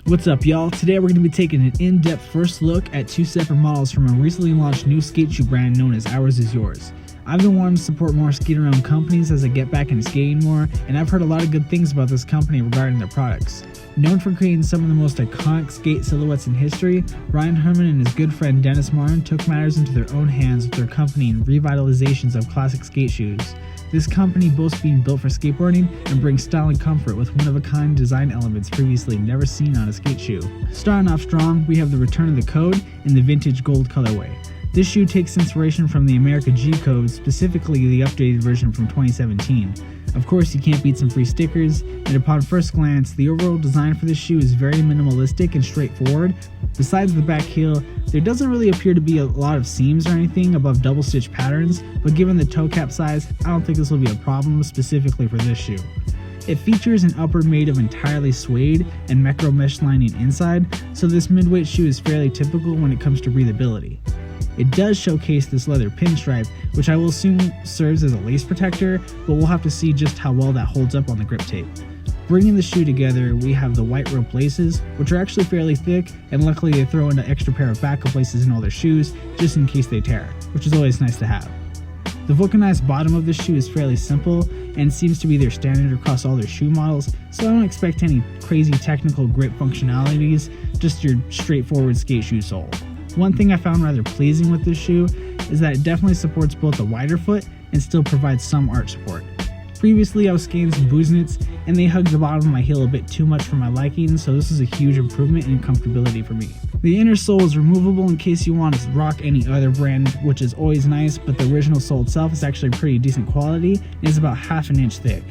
What's up, y'all? Today we're going to be taking an in-depth first look at two separate models from a recently launched new skate shoe brand known as Ours Is Yours. I've been wanting to support more skate-around companies as I get back into skating more, and I've heard a lot of good things about this company regarding their products. Known for creating some of the most iconic skate silhouettes in history, Bryan, Herman, and his good friend Dennis Martin took matters into their own hands with their company and revitalizations of classic skate shoes. This company boasts being built for skateboarding and brings style and comfort with one-of-a-kind design elements previously never seen on a skate shoe. Starting off strong, we have the Return of the Code in the vintage gold colorway. This shoe takes inspiration from the America G code, specifically the updated version from 2017. Of course, you can't beat some free stickers, and upon first glance, the overall design for this shoe is very minimalistic and straightforward. Besides the back heel, there doesn't really appear to be a lot of seams or anything above double stitch patterns, but given the toe cap size, I don't think this will be a problem specifically for this shoe. It features an upper made of entirely suede and macro mesh lining inside, so this midweight shoe is fairly typical when it comes to breathability. It does showcase this leather pinstripe, which I will assume serves as a lace protector, but we'll have to see just how well that holds up on the grip tape. Bringing the shoe together, we have the white rope laces, which are actually fairly thick, and luckily they throw in an extra pair of backup laces in all their shoes, just in case they tear, which is always nice to have. The vulcanized bottom of this shoe is fairly simple, and seems to be their standard across all their shoe models, so I don't expect any crazy technical grip functionalities, just your straightforward skate shoe sole. One thing I found rather pleasing with this shoe is that it definitely supports both a wider foot and still provides some arch support. Previously I was skating some Booznits and they hugged the bottom of my heel a bit too much for my liking, so this is a huge improvement in comfortability for me. The inner sole is removable in case you want to rock any other brand, which is always nice, but the original sole itself is actually pretty decent quality and is about ½ an inch thick.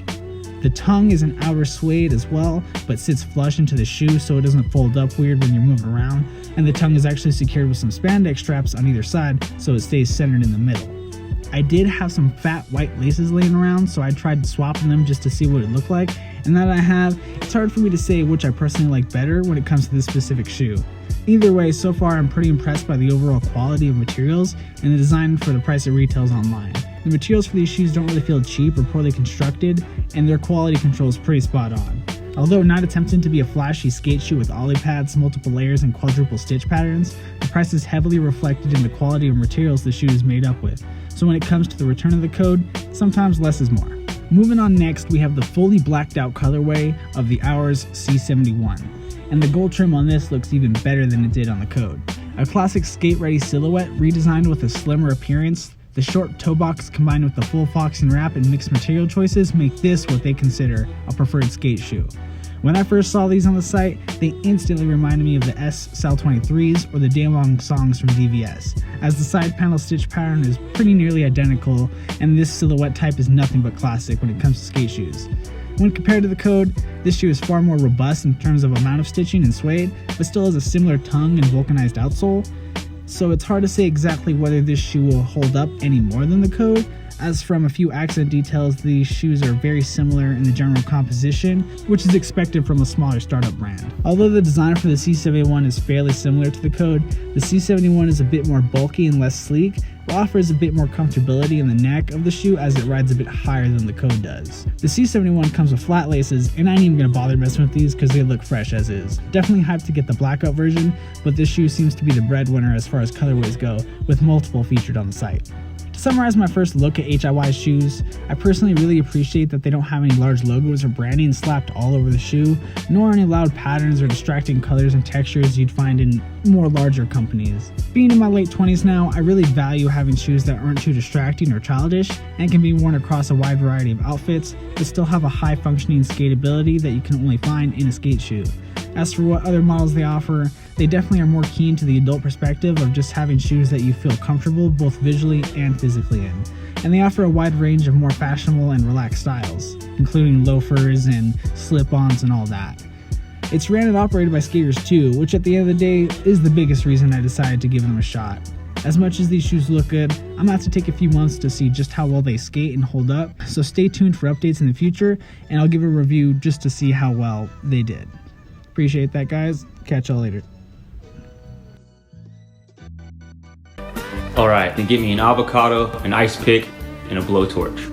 The tongue is an outer suede as well, but sits flush into the shoe so it doesn't fold up weird when you're moving around, and the tongue is actually secured with some spandex straps on either side so it stays centered in the middle. I did have some fat white laces laying around, so I tried swapping them just to see what it looked like, and now that I have, it's hard for me to say which I personally like better when it comes to this specific shoe. Either way, so far I'm pretty impressed by the overall quality of materials and the design for the price it retails online. The materials for these shoes don't really feel cheap or poorly constructed, and their quality control is pretty spot on. Although not attempting to be a flashy skate shoe with ollie pads, multiple layers, and quadruple stitch patterns, the price is heavily reflected in the quality of materials the shoe is made up with. So when it comes to the Return of the Code, sometimes less is more. Moving on next, we have the fully blacked out colorway of the Ours C71. And the gold trim on this looks even better than it did on the Code. A classic skate-ready silhouette redesigned with a slimmer appearance. The short toe box combined with the full foxing wrap and mixed material choices make this what they consider a preferred skate shoe. When I first saw these on the site, they instantly reminded me of the C73s or the Daewon Songs from DVS, as the side panel stitch pattern is pretty nearly identical, and this silhouette type is nothing but classic when it comes to skate shoes. When compared to the Code, this shoe is far more robust in terms of amount of stitching and suede, but still has a similar tongue and vulcanized outsole. So it's hard to say exactly whether this shoe will hold up any more than the Code, as from a few accent details, these shoes are very similar in the general composition, which is expected from a smaller startup brand. Although the design for the C71 is fairly similar to the Code, the C71 is a bit more bulky and less sleek, but offers a bit more comfortability in the neck of the shoe as it rides a bit higher than the Code does. The C71 comes with flat laces, and I ain't even gonna bother messing with these because they look fresh as is. Definitely hyped to get the blackout version, but this shoe seems to be the breadwinner as far as colorways go, with multiple featured on the site. To summarize my first look at HIY's shoes, I personally really appreciate that they don't have any large logos or branding slapped all over the shoe, nor any loud patterns or distracting colors and textures you'd find in more larger companies. Being in my late 20s now, I really value having shoes that aren't too distracting or childish and can be worn across a wide variety of outfits, but still have a high functioning skateability that you can only find in a skate shoe. As for what other models they offer, they definitely are more keen to the adult perspective of just having shoes that you feel comfortable both visually and physically in. And they offer a wide range of more fashionable and relaxed styles, including loafers and slip-ons and all that. It's ran and operated by skaters too, which at the end of the day is the biggest reason I decided to give them a shot. As much as these shoes look good, I'm gonna have to take a few months to see just how well they skate and hold up, so stay tuned for updates in the future, and I'll give a review just to see how well they did. Appreciate that, guys. Catch y'all later. Alright, then give me an avocado, an ice pick, and a blowtorch.